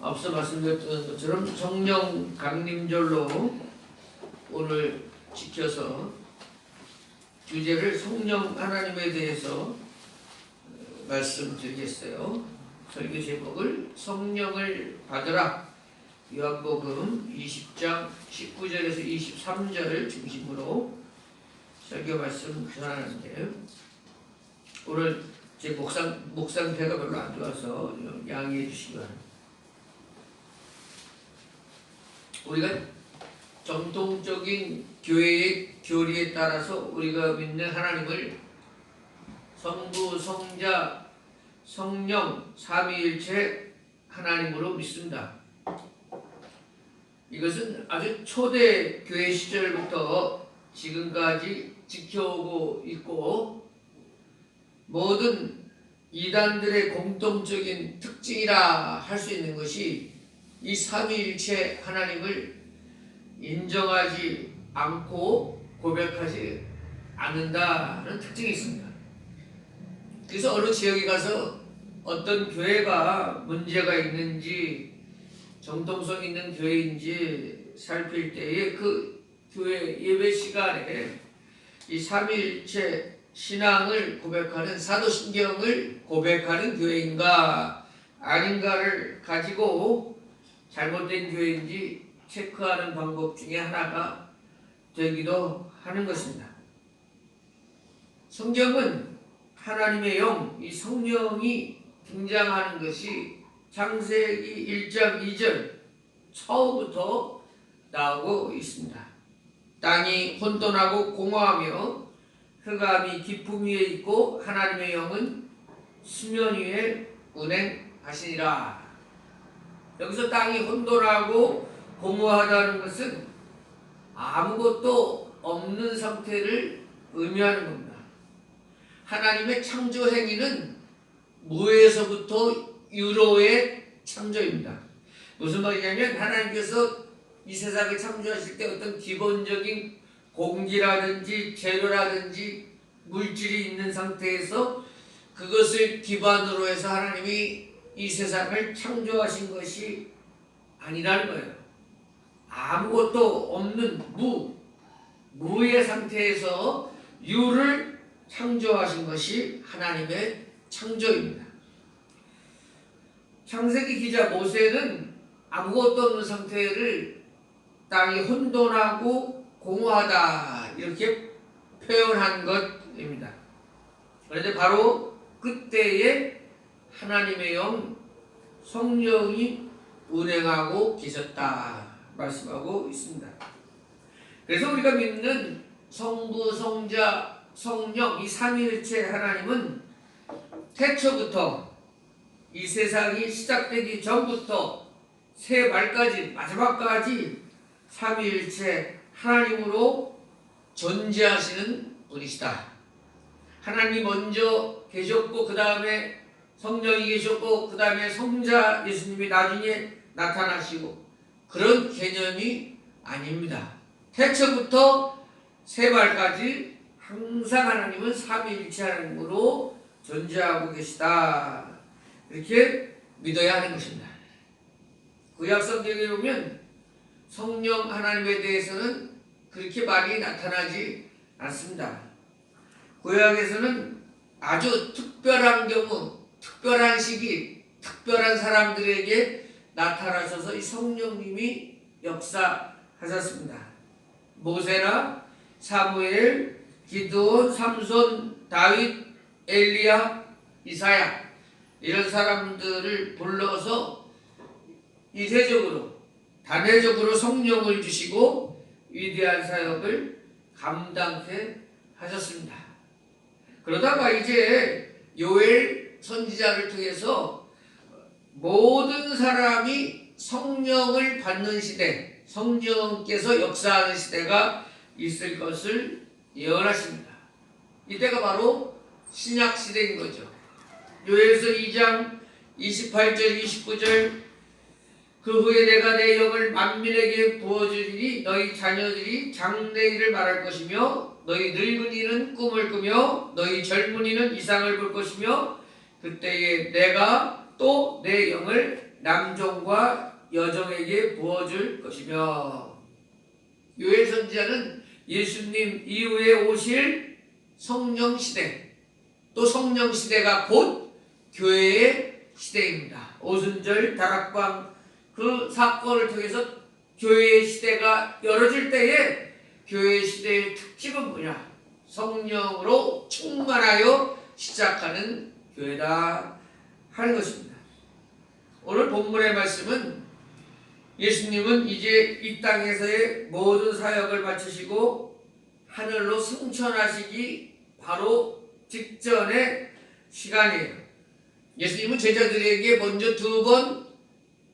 앞서 말씀드렸던 것처럼 성령 강림절로 오늘 지켜서 주제를 성령 하나님에 대해서 말씀드리겠어요. 설교 제목을 성령을 받으라, 요한복음 20장 19절에서 23절을 중심으로 설교 말씀 전하는데, 오늘 제 목 상태가 별로 안 좋아서 양해해 주시기 바랍니다. 우리가 전통적인 교회의 교리에 따라서 우리가 믿는 하나님을 성부, 성자, 성령, 삼위일체 하나님으로 믿습니다. 이것은 아주 초대 교회 시절부터 지금까지 지켜오고 있고, 모든 이단들의 공통적인 특징이라 할 수 있는 것이 이 삼위일체 하나님을 인정하지 않고 고백하지 않는다는 특징이 있습니다. 그래서 어느 지역에 가서 어떤 교회가 문제가 있는지, 정통성 있는 교회인지 살필 때에 그 교회 예배 시간에 이 삼위일체 신앙을 고백하는, 사도신경을 고백하는 교회인가 아닌가를 가지고 잘못된 교회인지 체크하는 방법 중에 하나가 되기도 하는 것입니다. 성경은 하나님의 영, 이 성령이 등장하는 것이 창세기 1장 2절 처음부터 나오고 있습니다. 땅이 혼돈하고 공허하며 흑암이 깊음 위에 있고 하나님의 영은 수면 위에 운행하시니라. 여기서 땅이 혼돈하고 공허하다는 것은 아무것도 없는 상태를 의미하는 겁니다. 하나님의 창조 행위는 무에서부터 유로의 창조입니다. 무슨 말이냐면, 하나님께서 이 세상을 창조하실 때 어떤 기본적인 공기라든지 재료라든지 물질이 있는 상태에서 그것을 기반으로 해서 하나님이 이 세상을 창조하신 것이 아니라는 거예요. 아무것도 없는 무의 상태에서 유를 창조하신 것이 하나님의 창조입니다. 창세기 기자 모세는 아무것도 없는 상태를 땅이 혼돈하고 공허하다 이렇게 표현한 것입니다. 그런데 바로 그때에 하나님의 영 성령이 운행하고 계셨다 말씀하고 있습니다. 그래서 우리가 믿는 성부, 성자, 성령 이 삼위일체 하나님은 태초부터 이 세상이 시작되기 전부터 새 말까지 마지막까지 삼위일체 하나님으로 존재하시는 분이시다. 하나님이 먼저 계셨고 그 다음에 성령이 계셨고 그 다음에 성자 예수님이 나중에 나타나시고, 그런 개념이 아닙니다. 태초부터 세발까지 항상 하나님은 삼위일체 하나님으로 존재하고 계시다, 이렇게 믿어야 하는 것입니다. 구약 성경에 보면 성령 하나님에 대해서는 그렇게 많이 나타나지 않습니다. 구약에서는 아주 특별한 경우, 특별한 시기, 특별한 사람들에게 나타나셔서 이 성령님이 역사하셨습니다. 모세나 사무엘, 기드온, 삼손, 다윗, 엘리야, 이사야 이런 사람들을 불러서 이세적으로 단회적으로 성령을 주시고 위대한 사역을 감당케 하셨습니다. 그러다가 이제 요엘 선지자를 통해서 모든 사람이 성령을 받는 시대, 성령께서 역사하는 시대가 있을 것을 예언하십니다. 이때가 바로 신약 시대인 거죠. 요엘서 2장 28절 29절 그 후에 내가 내 영을 만민에게 부어주리니 너희 자녀들이 장래일을 말할 것이며 너희 늙은이는 꿈을 꾸며 너희 젊은이는 이상을 볼 것이며 그때에 내가 또 내 영을 남종과 여종에게 부어줄 것이며 요엘 선지자는 예수님 이후에 오실 성령 시대 또 성령 시대가 곧 교회의 시대입니다. 오순절 다락방 그 사건을 통해서 교회의 시대가 열어질 때에 교회의 시대의 특징은 뭐냐? 성령으로 충만하여 시작하는 교회다 하는 것입니다. 오늘 본문의 말씀은 예수님은 이제 이 땅에서의 모든 사역을 마치시고 하늘로 승천하시기 바로 직전의 시간이에요. 예수님은 제자들에게 먼저 2번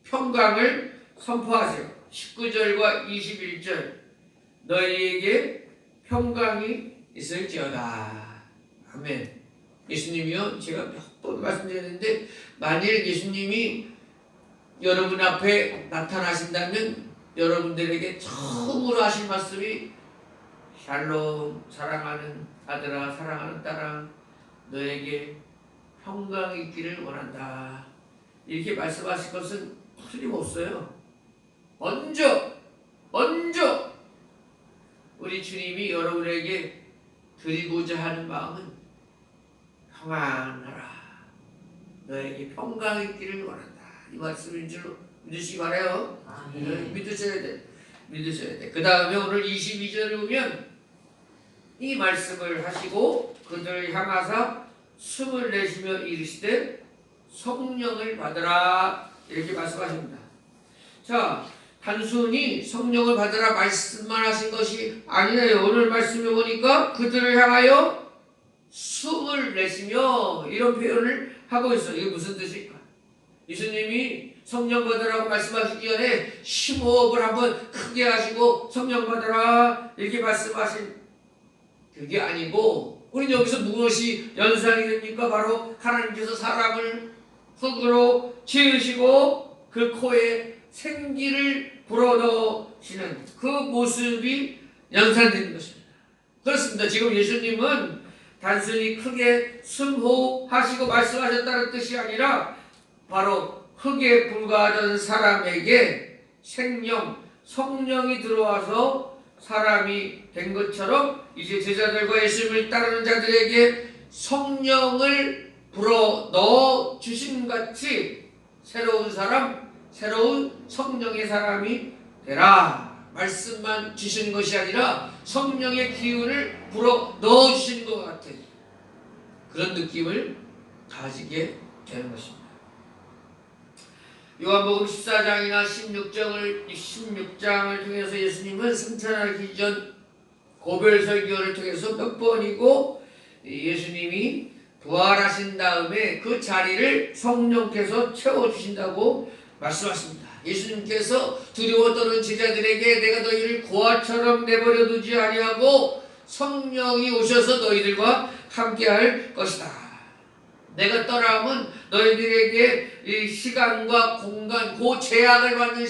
평강을 선포하세요. 19절과 21절 너희에게 평강이 있을지어다. 아멘. 예수님이요, 제가 몇 번 말씀드렸는데 만일 예수님이 여러분 앞에 나타나신다면 여러분들에게 처음으로 하실 말씀이 샬롬 사랑하는 아들아 사랑하는 딸아 너에게 평강이 있기를 원한다. 이렇게 말씀하실 것은 틀림없어요. 먼저 우리 주님이 여러분에게 드리고자 하는 마음은 평안하라. 너에게 평강이 있기를 원한다. 이 말씀인 줄 믿으시기 바라요. 믿으셔야 돼. 그 다음에 오늘 22절에 보면 이 말씀을 하시고 그들을 향하사 숨을 내쉬며 이르시되 성령을 받으라 이렇게 말씀하십니다. 자, 단순히 성령을 받으라 말씀만 하신 것이 아니에요. 오늘 말씀에 보니까 그들을 향하여 숨을 내쉬며 이런 표현을 하고 있어요. 이게 무슨 뜻일까? 예수님이 성령 받으라고 말씀하시기 전에 심호흡을 한번 크게 하시고 성령 받으라 이렇게 말씀하신 그게 아니고 우리는 여기서 무엇이 연상이 됩니까? 바로 하나님께서 사람을 흙으로 지으시고 그 코에 생기를 불어넣으시는 그 모습이 연상되는 것입니다. 그렇습니다. 지금 예수님은 단순히 크게 숨호흡하시고 말씀하셨다는 뜻이 아니라 바로 흙에 불과하던 사람에게 생명, 성령이 들어와서 사람이 된 것처럼 이제 제자들과 예수님을 따르는 자들에게 성령을 불어 넣어 주신 같이 새로운 사람, 새로운 성령의 사람이 되라. 말씀만 주시는 것이 아니라 성령의 기운을 불어 넣어 주시는 것 같은 그런 느낌을 가지게 되는 것입니다. 요한복음 14장이나 16장을 통해서 예수님은 승천하기 전 고별 설교를 통해서 몇 번이고 예수님이 부활하신 다음에 그 자리를 성령께서 채워주신다고 말씀하십니다. 예수님께서 두려워 떠는 제자들에게 내가 너희를 고아처럼 내버려 두지 아니하고 성령이 오셔서 너희들과 함께할 것이다. 내가 떠나면 너희들에게 이 시간과 공간, 그 제약을 받는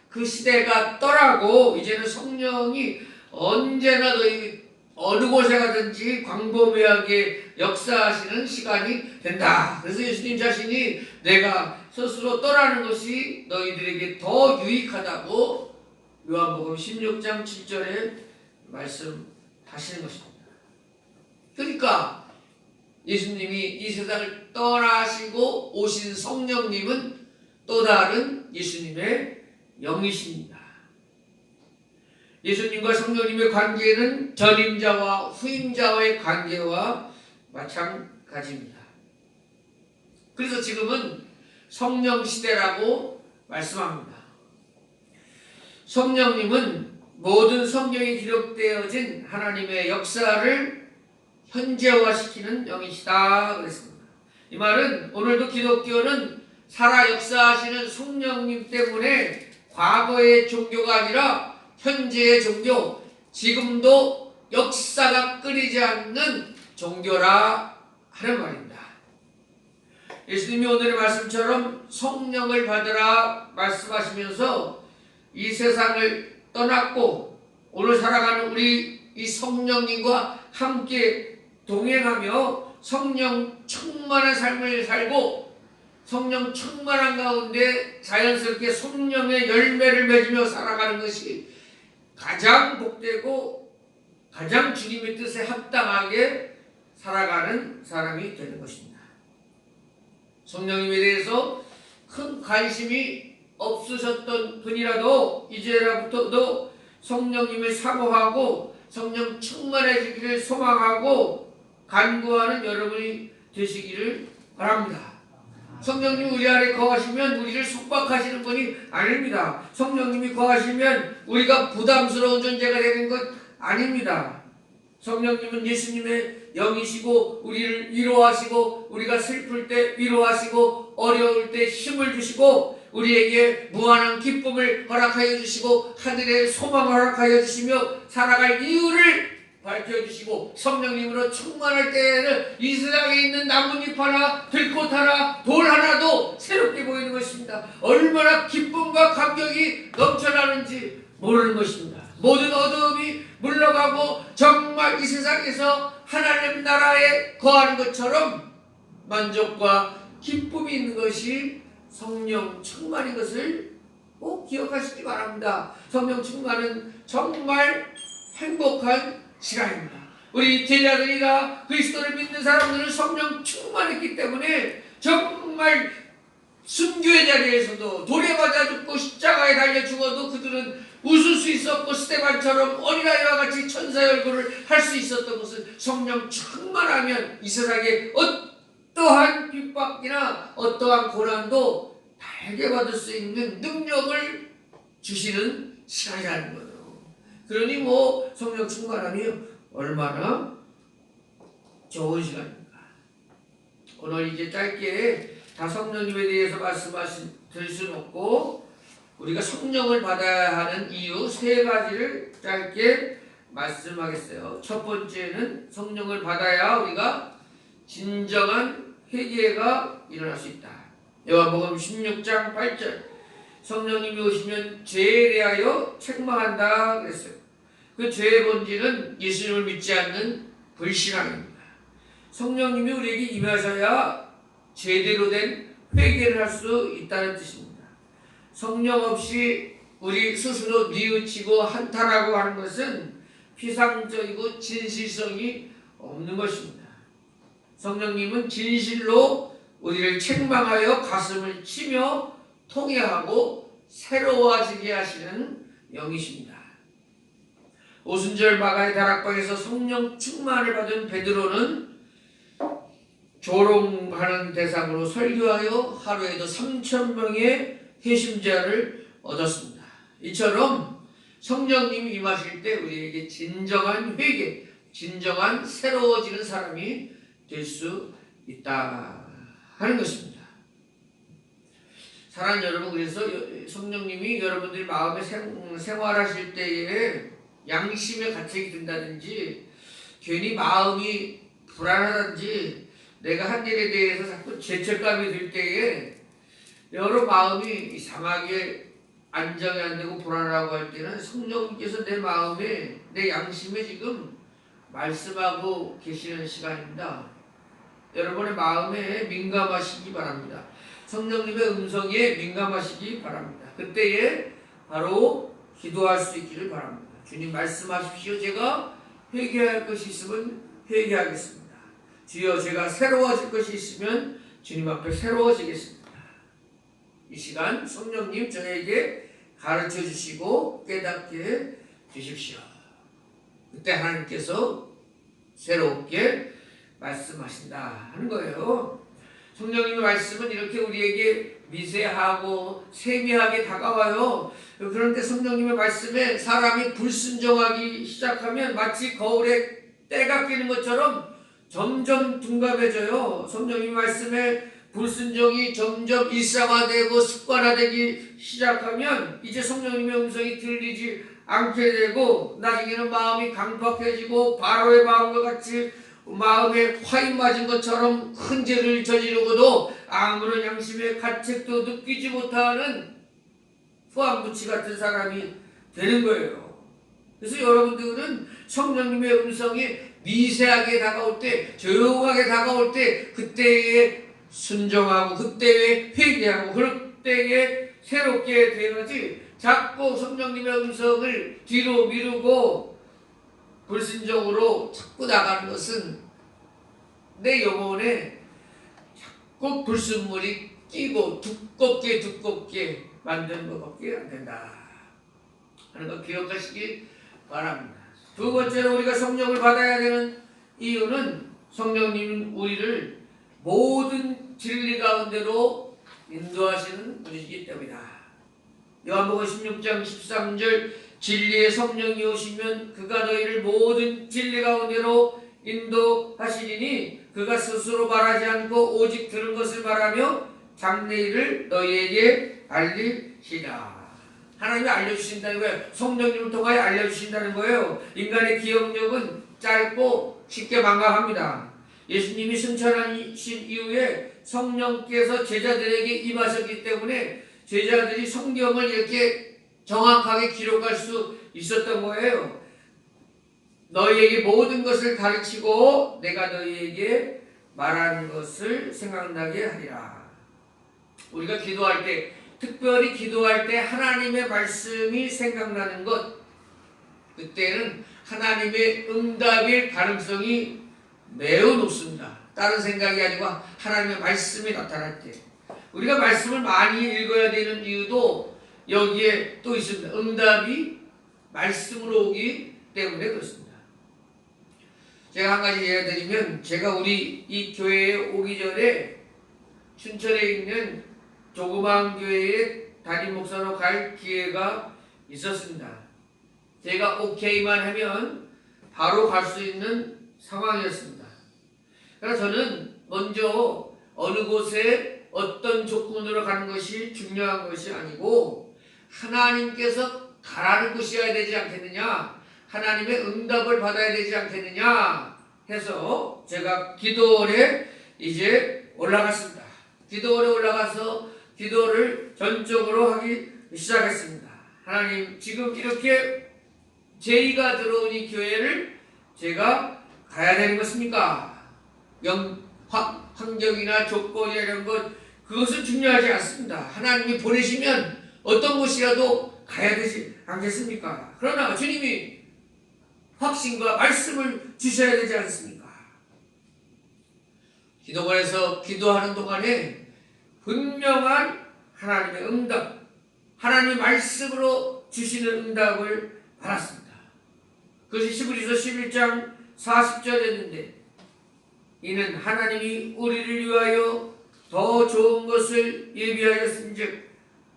그 시대가 떠나고 이제는 성령이 언제나 너희 어느 곳에 가든지 광범위하게 역사하시는 시간이 된다. 그래서 예수님 자신이 내가 스스로 떠나는 것이 너희들에게 더 유익하다고 요한복음 16장 7절에 말씀하시는 것입니다. 그러니까 예수님이 이 세상을 떠나시고 오신 성령님은 또 다른 예수님의 영이십니다. 예수님과 성령님의 관계는 전임자와 후임자와의 관계와 마찬가지입니다. 그래서 지금은 성령 시대라고 말씀합니다. 성령님은 모든 성경에 기록되어진 하나님의 역사를 현재화시키는 영이시다 그랬습니다. 이 말은 오늘도 기독교는 살아 역사하시는 성령님 때문에 과거의 종교가 아니라 현재의 종교, 지금도 역사가 끊이지 않는 종교라 하는 말입니다. 예수님이 오늘의 말씀처럼 성령을 받으라 말씀하시면서 이 세상을 떠났고 오늘 살아가는 우리 이 성령님과 함께 동행하며 성령 충만한 삶을 살고 성령 충만한 가운데 자연스럽게 성령의 열매를 맺으며 살아가는 것이 가장 복되고 가장 주님의 뜻에 합당하게 살아가는 사람이 되는 것입니다. 성령님에 대해서 큰 관심이 없으셨던 분이라도 이제라부터도 성령님을 사모하고 성령 충만해지기를 소망하고 간구하는 여러분이 되시기를 바랍니다. 성령님 우리 안에 거하시면 우리를 속박하시는 분이 아닙니다. 성령님이 거하시면 우리가 부담스러운 존재가 되는 것 아닙니다. 성령님은 예수님의 영이시고 우리를 위로하시고 우리가 슬플 때 위로하시고 어려울 때 힘을 주시고 우리에게 무한한 기쁨을 허락하여 주시고 하늘의 소망을 허락하여 주시며 살아갈 이유를 밝혀주시고 성령님으로 충만할 때에는 이 세상에 있는 나뭇잎 하나 들꽃 하나 돌 하나도 새롭게 보이는 것입니다. 얼마나 기쁨과 감격이 넘쳐나는지 모르는 것입니다. 모든 어두움이 물러가고 정말 이 세상에서 하나님 나라에 거하는 것처럼 만족과 기쁨이 있는 것이 성령 충만인 것을 꼭 기억하시기 바랍니다. 성령 충만은 정말 행복한 시간입니다. 우리 제자들이나 그리스도를 믿는 사람들은 성령 충만했기 때문에 정말 순교의 자리에서도 돌에 맞아 죽고 십자가에 달려 죽어도 그들은 웃을 수 있었고 스데반처럼 어린아이와 같이 천사의 얼굴을 할 수 있었던 것은 성령 충만하면 이 세상에 어떠한 핍박이나 어떠한 고난도 달게 받을 수 있는 능력을 주시는 시간이라는 거예요. 그러니 뭐 성령 충만함이 얼마나 좋은 시간입니까? 오늘 이제 짧게 다 성령님에 대해서 드릴 수는 없고 우리가 성령을 받아야 하는 이유 3가지를 짧게 말씀하겠어요. 첫 번째는 성령을 받아야 우리가 진정한 회개가 일어날 수 있다. 요한복음 16장 8절 성령님이 오시면 죄에 대하여 책망한다 그랬어요. 그 죄의 본질은 예수님을 믿지 않는 불신앙입니다. 성령님이 우리에게 임하셔야 제대로 된 회개를 할 수 있다는 뜻입니다. 성령 없이 우리 스스로 뉘우치고 한탄하고 하는 것은 피상적이고 진실성이 없는 것입니다. 성령님은 진실로 우리를 책망하여 가슴을 치며 통회하고 새로워지게 하시는 영이십니다. 오순절 마가의 다락방에서 성령 충만을 받은 베드로는 조롱하는 대상으로 설교하여 하루에도 3,000명의 회심자를 얻었습니다. 이처럼 성령님이 임하실 때 우리에게 진정한 회개, 진정한 새로워지는 사람이 될 수 있다 하는 것입니다. 사랑하는 여러분, 그래서 성령님이 여러분들이 마음에 생활하실 때에 양심에 가책이 든다든지 괜히 마음이 불안하든지 내가 한 일에 대해서 자꾸 죄책감이 들 때에 여러 마음이 이상하게 안정이 안 되고 불안하고 할 때는 성령님께서 내 마음에 내 양심에 지금 말씀하고 계시는 시간입니다. 여러분의 마음에 민감하시기 바랍니다. 성령님의 음성에 민감하시기 바랍니다. 그때에 바로 기도할 수 있기를 바랍니다. 주님 말씀하십시오. 제가 회개할 것이 있으면 회개하겠습니다. 주여 제가 새로워질 것이 있으면 주님 앞에 새로워지겠습니다. 이 시간 성령님 저에게 가르쳐 주시고 깨닫게 주십시오. 그때 하나님께서 새롭게 말씀하신다 하는 거예요. 성령님의 말씀은 이렇게 우리에게 미세하고 세미하게 다가와요. 그런데 성령님의 말씀에 사람이 불순종하기 시작하면 마치 거울에 때가 끼는 것처럼 점점 둔감해져요. 성령님의 말씀에 불순종이 점점 일상화되고 습관화되기 시작하면 이제 성령님의 음성이 들리지 않게 되고 나중에는 마음이 강팍해지고 바로의 마음과 같이 마음에 화인 맞은 것처럼 큰 죄를 저지르고도 아무런 양심의 가책도 느끼지 못하는 후한부치 같은 사람이 되는 거예요. 그래서 여러분들은 성령님의 음성이 미세하게 다가올 때, 조용하게 다가올 때 그때에 순종하고 그때에 회개하고 그때에 새롭게 되어지 자꾸 성령님의 음성을 뒤로 미루고 불순종으로 자꾸 나가는 것은 내 영혼에 자꾸 불순물이 끼고 두껍게 만드는 것밖에 안 된다 하는 거 기억하시기 바랍니다. 두 번째로 우리가 성령을 받아야 되는 이유는 성령님은 우리를 모든 진리 가운데로 인도하시는 분이기 때문이다. 요한복음 16장 13절 진리의 성령이 오시면 그가 너희를 모든 진리 가운데로 인도하시리니 그가 스스로 말하지 않고 오직 들은 것을 말하며 장래일을 너희에게 알리시라. 하나님이 알려주신다는 거예요. 성령님을 통하여 알려주신다는 거예요. 인간의 기억력은 짧고 쉽게 망각합니다. 예수님이 승천하신 이후에 성령께서 제자들에게 임하셨기 때문에 제자들이 성경을 이렇게 정확하게 기록할 수 있었던 거예요. 너희에게 모든 것을 가르치고 내가 너희에게 말하는 것을 생각나게 하리라. 우리가 기도할 때, 특별히 기도할 때 하나님의 말씀이 생각나는 것, 그때는 하나님의 응답일 가능성이 매우 높습니다. 다른 생각이 아니고 하나님의 말씀이 나타날 때. 우리가 말씀을 많이 읽어야 되는 이유도 여기에 또 있습니다. 응답이 말씀으로 오기 때문에 그렇습니다. 제가 한 가지 예를 드리면, 제가 우리 이 교회에 오기 전에 춘천에 있는 조그만 교회에 담임 목사로 갈 기회가 있었습니다. 제가 오케이만 하면 바로 갈 수 있는 상황이었습니다. 그래서 저는 먼저 어느 곳에 어떤 조건으로 가는 것이 중요한 것이 아니고 하나님께서 가라는 곳이어야 되지 않겠느냐, 하나님의 응답을 받아야 되지 않겠느냐 해서 제가 기도원에 이제 올라갔습니다. 기도원에 올라가서 기도를 전적으로 하기 시작했습니다. 하나님, 지금 이렇게 제의가 들어온 이 교회를 제가 가야 되는 것입니까? 환경이나 조건이나 이런 것, 그것은 중요하지 않습니다. 하나님이 보내시면 어떤 곳이라도 가야 되지 않겠습니까? 그러나 주님이 확신과 말씀을 주셔야 되지 않습니까? 기도원에서 기도하는 동안에 분명한 하나님의 응답, 하나님의 말씀으로 주시는 응답을 받았습니다. 그것이 히브리서 11장 40절이었는데 이는 하나님이 우리를 위하여 더 좋은 것을 예비하였은즉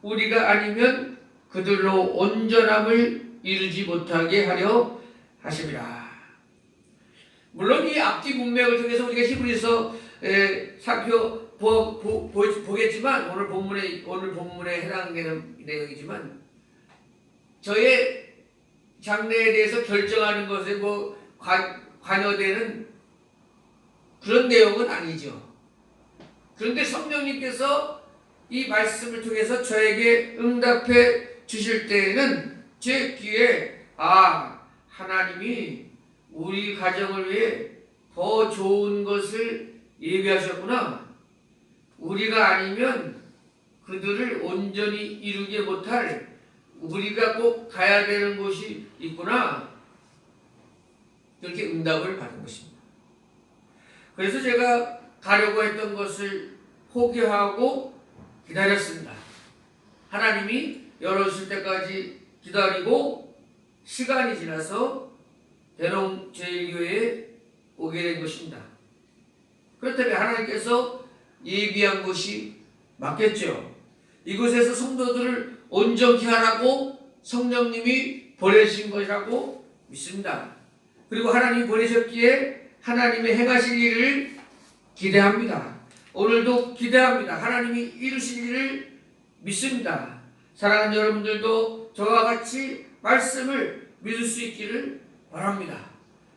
우리가 아니면 그들로 온전함을 이루지 못하게 하려 하심이라. 물론 이 앞뒤 문맥을 통해서 우리가 히브리서 살펴보겠지만 오늘 본문에 해당되는 내용이지만 저의 장래에 대해서 결정하는 것에 관여되는 그런 내용은 아니죠. 그런데 성령님께서 이 말씀을 통해서 저에게 응답해 주실 때에는 제 귀에 하나님이 우리 가정을 위해 더 좋은 것을 예비하셨구나. 우리가 아니면 그들을 온전히 이루지 못할 우리가 꼭 가야 되는 곳이 있구나. 그렇게 응답을 받은 것입니다. 그래서 제가 가려고 했던 것을 포기하고 기다렸습니다. 하나님이 열어주실 때까지 기다리고 시간이 지나서 대농제일교회에 오게 된 것입니다. 그렇다면 하나님께서 예비한 곳이 맞겠죠. 이곳에서 성도들을 온전히 하라고 성령님이 보내신 것이라고 믿습니다. 그리고 하나님이 보내셨기에 하나님의 행하실 일을 기대합니다. 오늘도 기대합니다. 하나님이 이루실 일을 믿습니다. 사랑하는 여러분들도 저와 같이 말씀을 믿을 수 있기를 바랍니다.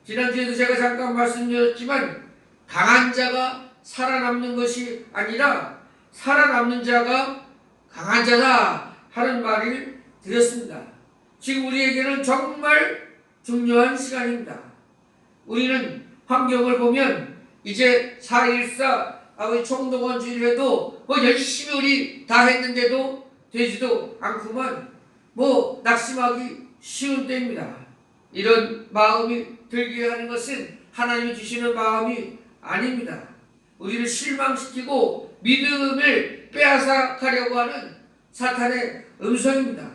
지난주에도 제가 잠깐 말씀드렸지만 강한 자가 살아남는 것이 아니라 살아남는 자가 강한 자다 하는 말을 드렸습니다. 지금 우리에게는 정말 중요한 시간입니다. 우리는 환경을 보면 이제 4.14 아버지 총동원 주일회도 뭐 열심히 우리 다 했는데도 되지도 않구만. 뭐 낙심하기 쉬운 때입니다. 이런 마음이 들게 하는 것은 하나님이 주시는 마음이 아닙니다. 우리를 실망시키고 믿음을 빼앗아 가려고 하는 사탄의 음성입니다.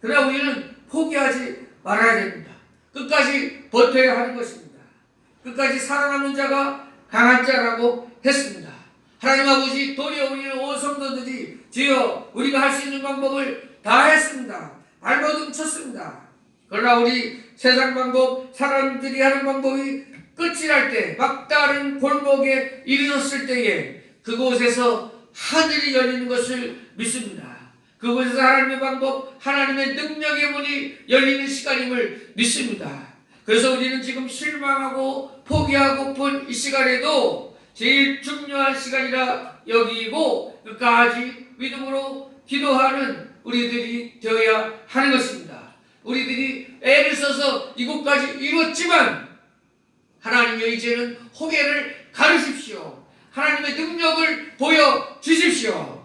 그러나 우리는 포기하지 말아야 됩니다. 끝까지 버텨야 하는 것입니다. 끝까지 살아남는 자가 강한 자라고 했습니다. 하나님 아버지, 도리어 우리는 온 성도들이 주여 우리가 할 수 있는 방법을 다 했습니다. 발버둥 쳤습니다. 그러나 우리 세상 방법, 사람들이 하는 방법이 끝이 날 때, 막다른 골목에 이르렀을 때에 그곳에서 하늘이 열리는 것을 믿습니다. 그곳에서 하나님의 방법, 하나님의 능력의 문이 열리는 시간임을 믿습니다. 그래서 우리는 지금 실망하고 포기하고픈 이 시간에도 제일 중요한 시간이라 여기고 끝까지 믿음으로 기도하는 우리들이 되어야 하는 것입니다. 우리들이 애를 써서 이곳까지 이뤘지만 하나님여 이제는 호개를 가르십시오. 하나님의 능력을 보여주십시오.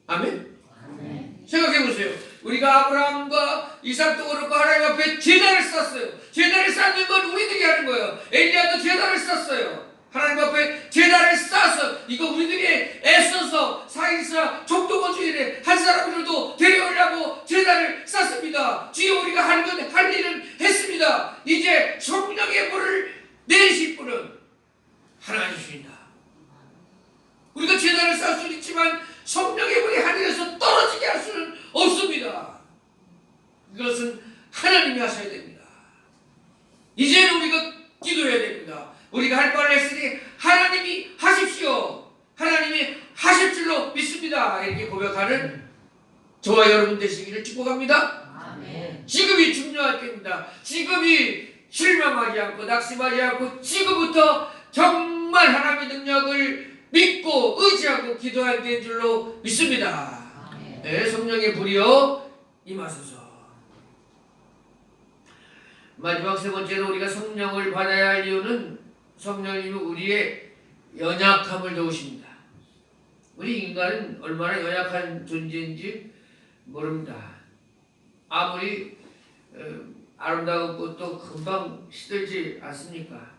아멘? 생각해보세요. 우리가 아브라함과 이삭도 그렇고 하나님 앞에 제단을 쌓았어요. 제단을 쌓는 건 우리들이 하는 거예요. 엘리야도 제단을 쌓았어요. 하나님 앞에 제단을 쌓아서 이거 우리들이 애써서 사이사 족도원 주일에 한 사람이라도 데려오려고 제단을 쌓습니다. 주여 우리가 할 일은 했습니다. 이제 성령의 불을 내리실 분은 하나님이십니다. 우리가 제단을 쌓을 수는 있지만 성령의 불이 하늘에서 떨어지게 할 수는 없습니다. 이것은 하나님이 하셔야 됩니다. 이제는 우리가 기도해야 됩니다. 우리가 할 바를 했으니 하나님이 하십시오. 하나님이 하실 줄로 믿습니다. 이렇게 고백하는 저와 여러분 되시기를 축복합니다. 아멘. 지금이 중요할 때입니다. 지금이 실망하지 않고 낙심하지 않고 지금부터 정말 하나님의 능력을 믿고 의지하고 기도할 때인 줄로 믿습니다. 네, 성령의 불이여 임하소서. 마지막 세 번째로 우리가 성령을 받아야 할 이유는 성령님이 우리의 연약함을 도우십니다. 우리 인간은 얼마나 연약한 존재인지 모릅니다. 아무리 아름다운 꽃도 금방 시들지 않습니까?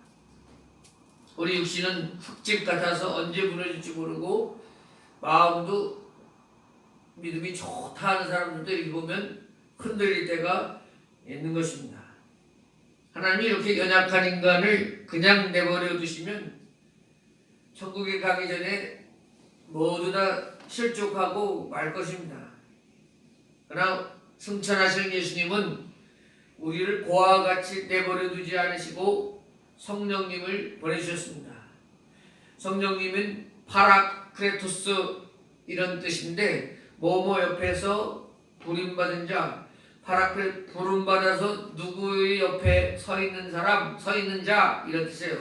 우리 육신은 흙집 같아서 언제 무너질지 모르고 마음도 믿음이 좋다 하는 사람들도 이렇게 보면 흔들릴 때가 있는 것입니다. 하나님이 이렇게 연약한 인간을 그냥 내버려 두시면 천국에 가기 전에 모두 다 실족하고 말 것입니다. 그러나 승천하신 예수님은 우리를 고아와 같이 내버려 두지 않으시고 성령님을 보내주셨습니다. 성령님은 파라크레토스 이런 뜻인데 뭐뭐 옆에서 부름받은 자, 부름받아서 누구의 옆에 서 있는 사람, 서 있는 자 이런 뜻이에요.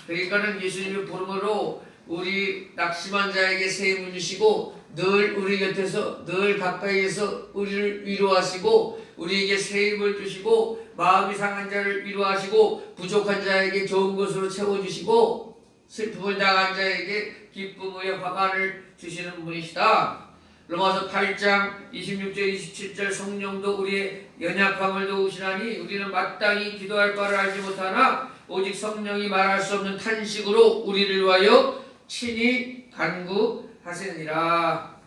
그러니까는 예수님의 부름으로 우리 낙심한 자에게 새 힘을 주시고 늘 우리 곁에서 늘 가까이에서 우리를 위로하시고 우리에게 새 힘을 주시고 마음이 상한 자를 위로하시고 부족한 자에게 좋은 것으로 채워주시고 슬픔을 당한 자에게 기쁨의 화관을 주시는 분이시다. 로마서 8장 26절 27절 성령도 우리의 연약함을 도우시나니 우리는 마땅히 기도할 바를 알지 못하나 오직 성령이 말할 수 없는 탄식으로 우리를 위하여 친히 간구하시느니라.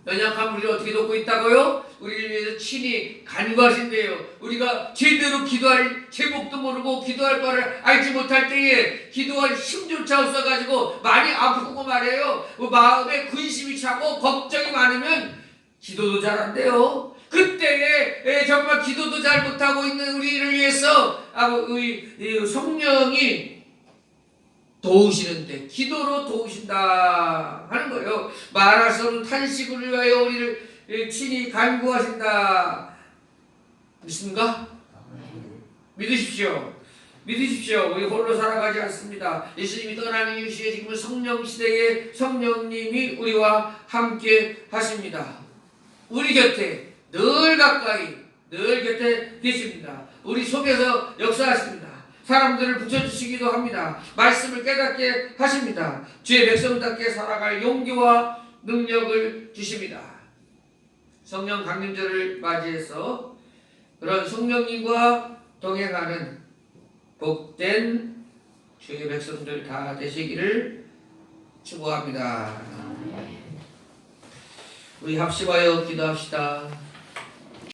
연약함을 우리가 어떻게 돕고 있다고요? 우리를 위해서 친히 간구하신대요. 우리가 제대로 기도할 제목도 모르고 기도할 바를 알지 못할 때에 기도할 힘조차 없어가지고 많이 아프고 말해요. 마음에 근심이 차고 걱정이 많으면 기도도 잘 안 돼요. 그때에 정말 기도도 잘 못하고 있는 우리를 위해서 성령이 도우시는데 기도로 도우신다 하는 거예요. 말할 수 없는 탄식을 위하여 우리를 친히 간구하신다. 믿습니까? 믿으십시오. 믿으십시오. 우리 홀로 살아가지 않습니다. 예수님이 떠나는 이후에 지금은 성령 시대에 성령님이 우리와 함께 하십니다. 우리 곁에 늘 가까이 늘 곁에 계십니다. 우리 속에서 역사하십니다. 사람들을 붙여주시기도 합니다. 말씀을 깨닫게 하십니다. 주의 백성답게 살아갈 용기와 능력을 주십니다. 성령 강림절을 맞이해서 그런 성령님과 동행하는 복된 주의 백성들 다 되시기를 축복합니다. 우리 합심하여 기도합시다.